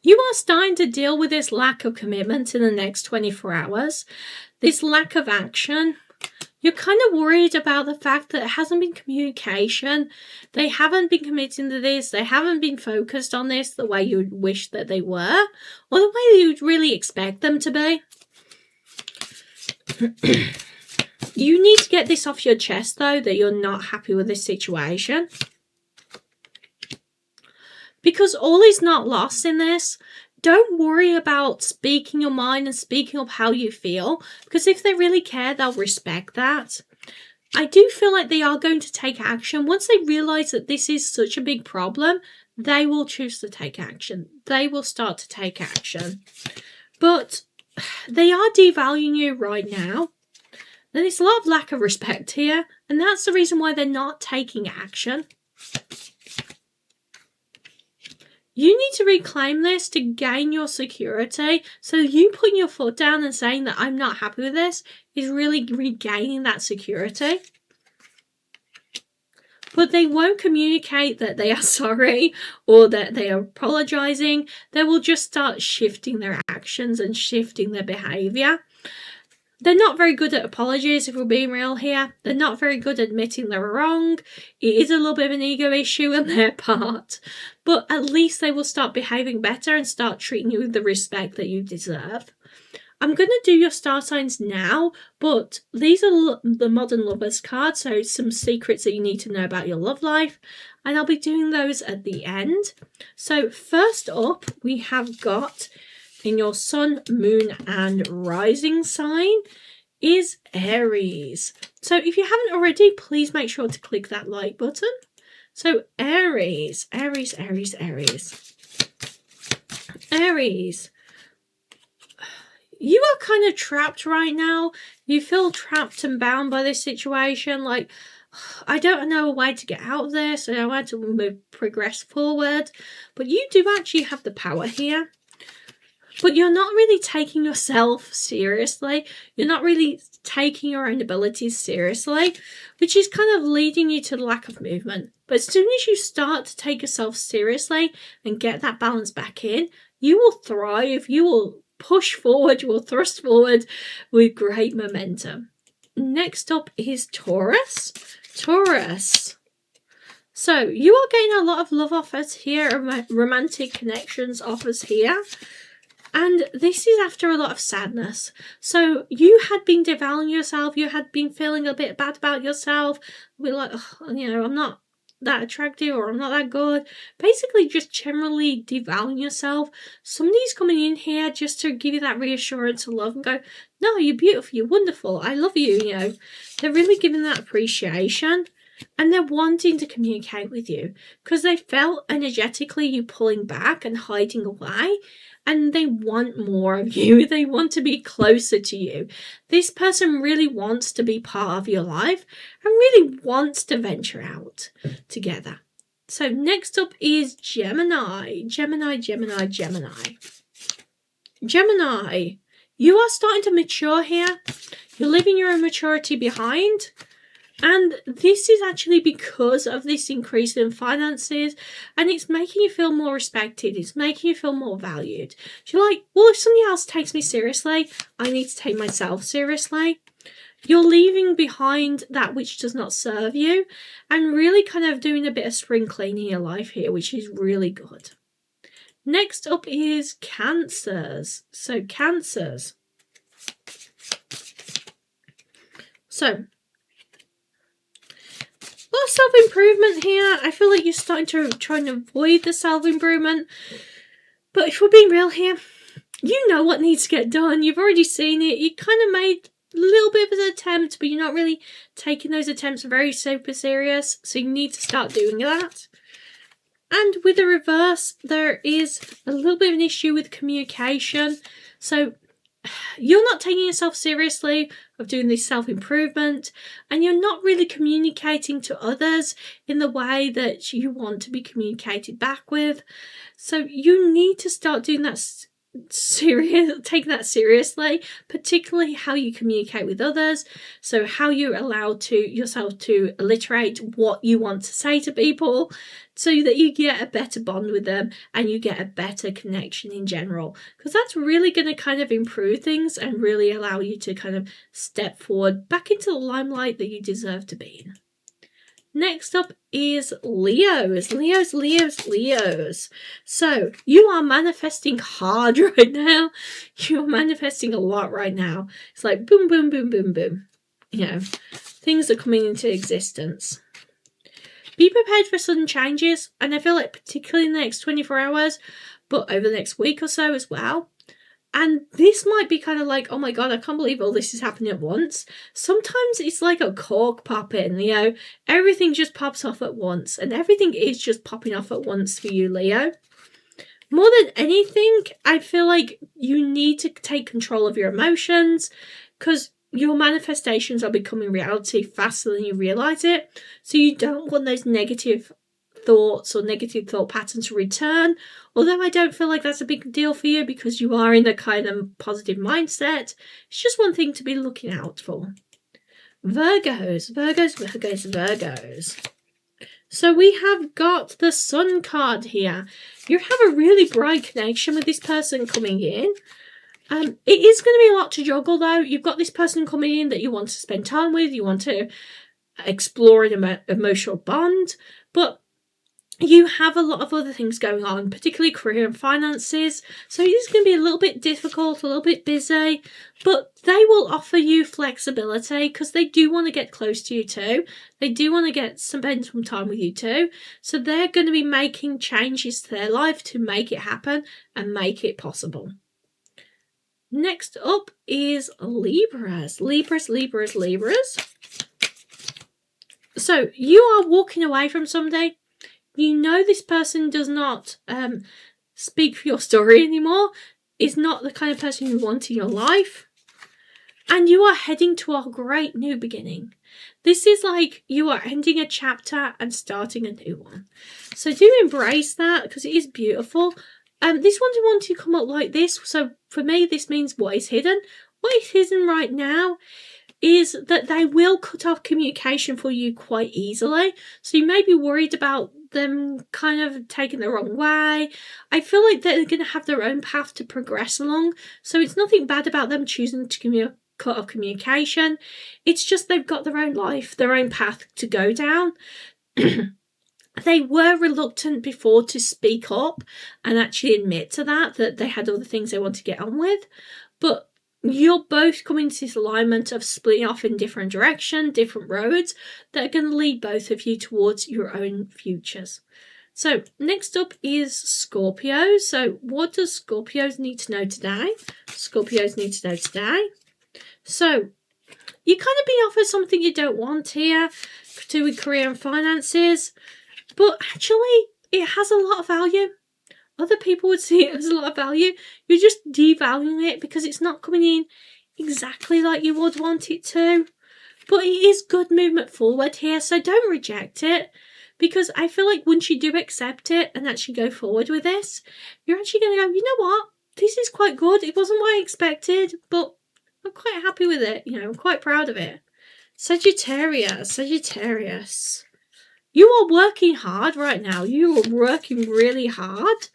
You are starting to deal with this lack of commitment in the next 24 hours, this lack of action. You're kind of worried about the fact that it hasn't been communication. They haven't been committing to this. They haven't been focused on this the way you would wish that they were, or the way you'd really expect them to be. You need to get this off your chest, though, that you're not happy with this situation. Because all is not lost in this. Don't worry about speaking your mind and speaking up how you feel, because if they really care, they'll respect that. I do feel like they are going to take action. Once they realise that this is such a big problem, they will choose to take action. They will start to take action. But they are devaluing you right now. And there's a lot of lack of respect here, and that's the reason why they're not taking action. You need to reclaim this to gain your security. So you putting your foot down and saying that I'm not happy with this is really regaining that security. But they won't communicate that they are sorry or that they are apologising. They will just start shifting their actions and shifting their behaviour. They're not very good at apologies, if we're being real here. They're not very good at admitting they're wrong. It is a little bit of an ego issue on their part. But at least they will start behaving better and start treating you with the respect that you deserve. I'm going to do your star signs now, but these are the Modern Lovers cards, so some secrets that you need to know about your love life. And I'll be doing those at the end. So first up, we have got... in your sun, moon, and rising sign is Aries. So if you haven't already, please make sure to click that like button. So Aries. You are kind of trapped right now. You feel trapped and bound by this situation. Like, I don't know a way to get out of this. I don't know how to progress forward. But you do actually have the power here. But you're not really taking yourself seriously. You're not really taking your own abilities seriously, which is kind of leading you to the lack of movement. But as soon as you start to take yourself seriously and get that balance back in, you will thrive. You will push forward. You will thrust forward with great momentum. Next up is Taurus. So you are getting a lot of love offers here, romantic connections offers here. And this is after a lot of sadness. So you had been devaluing yourself. You had been feeling a bit bad about yourself. We're like, oh, you know, I'm not that attractive or I'm not that good. Basically just generally devaluing yourself. Somebody's coming in here just to give you that reassurance and love and go, no, you're beautiful, you're wonderful, I love you, you know. They're really giving that appreciation. And they're wanting to communicate with you because they felt energetically you pulling back and hiding away. And they want more of you. They want to be closer to you. This person really wants to be part of your life and really wants to venture out together. So next up is Gemini. Gemini. You are starting to mature here. You're leaving your immaturity behind. And this is actually because of this increase in finances, and it's making you feel more respected. It's making you feel more valued. So you're like, well, if somebody else takes me seriously, I need to take myself seriously. You're leaving behind that which does not serve you and really kind of doing a bit of spring cleaning in your life here, which is really good. Next up is Cancers. So Cancers. So a lot of self-improvement here. I feel like you're starting to try and avoid the self-improvement. But if we're being real here, you know what needs to get done. You've already seen it. You kind of made a little bit of an attempt, but you're not really taking those attempts very super serious. So you need to start doing that. And with the reverse, there is a little bit of an issue with communication. So you're not taking yourself seriously of doing this self-improvement, and you're not really communicating to others in the way that you want to be communicated back with. So you need to start doing that take that seriously, particularly how you communicate with others. So how you allow yourself to alliterate what you want to say to people, so that you get a better bond with them and you get a better connection in general, because that's really going to kind of improve things and really allow you to kind of step forward back into the limelight that you deserve to be in. Next up is Leos. Leos. So you are manifesting hard right now. You're manifesting a lot right now. It's like boom, boom, boom, boom, boom. You know, things are coming into existence. Be prepared for sudden changes, and I feel like particularly in the next 24 hours, but over the next week or so as well. And this might be kind of like, oh my God, I can't believe all this is happening at once. Sometimes it's like a cork popping, you know, everything just pops off at once, and everything is just popping off at once for you, Leo. More than anything, I feel like you need to take control of your emotions, because your manifestations are becoming reality faster than you realize it. So you don't want those negative thoughts or negative thought patterns to return, although I don't feel like that's a big deal for you because you are in a kind of positive mindset. It's just one thing to be looking out for. Virgos. So we have got the Sun card here. You have a really bright connection with this person coming in. It is going to be a lot to juggle though. You've got this person coming in that you want to spend time with, you want to explore an emotional bond, but you have a lot of other things going on, particularly career and finances. So it is going to be a little bit difficult, a little bit busy, but they will offer you flexibility because they do want to get close to you too. They do want to spend some time with you too. So they're going to be making changes to their life to make it happen and make it possible. Next up is Libras. So you are walking away from somebody. You know this person does not speak for your story anymore, is not the kind of person you want in your life, and you are heading to a great new beginning. This is like you are ending a chapter and starting a new one. So do embrace that because it is beautiful. This one's want to come up like this. So for me, this means what is hidden. What is hidden right now is that they will cut off communication for you quite easily. So you may be worried about them kind of taking the wrong way. I feel like they're going to have their own path to progress along. So it's nothing bad about them choosing to cut off communication. It's just they've got their own life, their own path to go down. They were reluctant before to speak up and actually admit to that they had other things they want to get on with. But you're both coming to this alignment of splitting off in different directions, different roads that are going to lead both of you towards your own futures. So next up is Scorpio. So what does Scorpios need to know today? So you kind of be offered something you don't want here to do with career and finances, but actually it has a lot of value. Other people would see it as a lot of value. You're just devaluing it because it's not coming in exactly like you would want it to. But it is good movement forward here, so don't reject it. Because I feel like once you do accept it and actually go forward with this, you're actually going to go, you know what? This is quite good. It wasn't what I expected, but I'm quite happy with it. You know, I'm quite proud of it. Sagittarius. You are working hard right now. You are working really hard.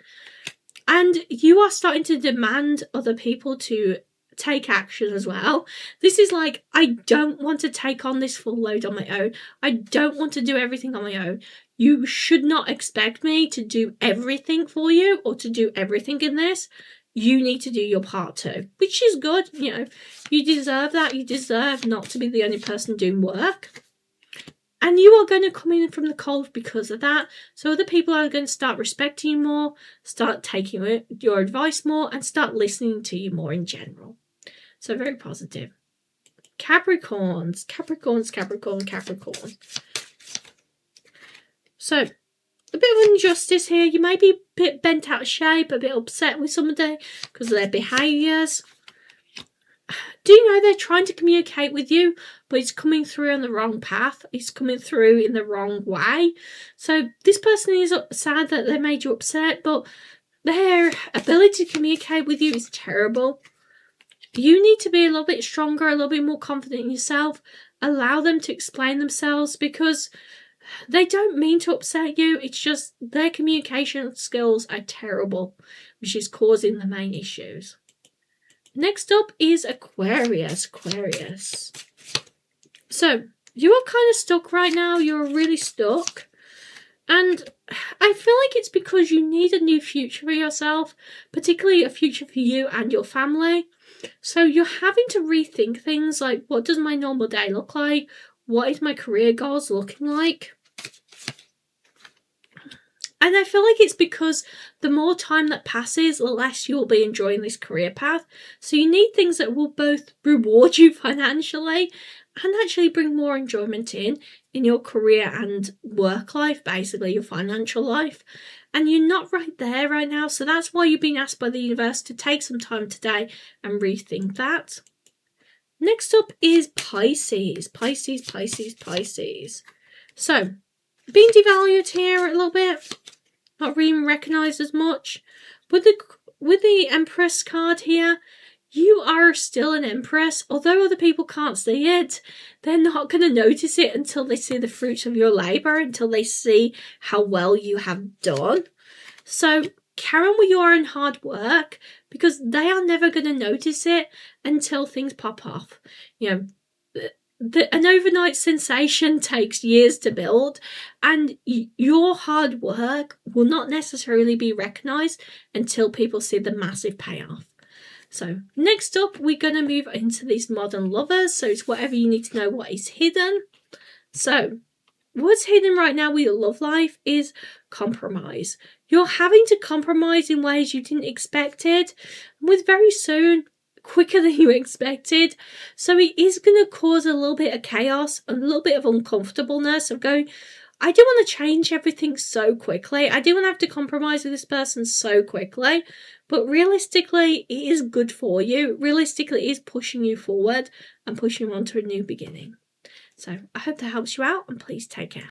And you are starting to demand other people to take action as well. This is like, I don't want to take on this full load on my own. I don't want to do everything on my own. You should not expect me to do everything for you or to do everything in this. You need to do your part too, which is good. You know, you deserve that. You deserve not to be the only person doing work. And you are going to come in from the cold because of that. So other people are going to start respecting you more, start taking your advice more, and start listening to you more in general. So very positive. Capricorn. So a bit of injustice here. You may be a bit bent out of shape, a bit upset with somebody because of their behaviours. Do you know they're trying to communicate with you, but it's coming through on the wrong path. It's coming through in the wrong way. So this person is sad that they made you upset, but their ability to communicate with you is terrible. You need to be a little bit stronger, a little bit more confident in yourself. Allow them to explain themselves, because they don't mean to upset you. It's just their communication skills are terrible, which is causing the main issues. Next up is Aquarius. So, you are kind of stuck right now. You're really stuck. And I feel like it's because you need a new future for yourself, particularly a future for you and your family. So you're having to rethink things like, what does my normal day look like? What is my career goals looking like? And I feel like it's because the more time that passes, the less you'll be enjoying this career path. So you need things that will both reward you financially and actually bring more enjoyment in your career and work life, basically your financial life. And you're not right there right now. So that's why you've been asked by the universe to take some time today and rethink that. Next up is Pisces. So, being devalued here a little bit, not being recognised as much. With the Empress card here, you are still an Empress. Although other people can't see it, they're not going to notice it until they see the fruits of your labour, until they see how well you have done. So carry on with your own hard work, because they are never going to notice it until things pop off. You know, an overnight sensation takes years to build, and your hard work will not necessarily be recognised until people see the massive payoff. So next up, we're going to move into these modern lovers. So it's whatever you need to know what is hidden. So what's hidden right now with your love life is compromise. You're having to compromise in ways you didn't expect it, with very soon, quicker than you expected. So it is going to cause a little bit of chaos, a little bit of uncomfortableness of going, I do want to change everything so quickly. I do want to have to compromise with this person so quickly. But realistically, it is good for you. Realistically, it is pushing you forward and pushing you on to a new beginning. So I hope that helps you out, and please take care.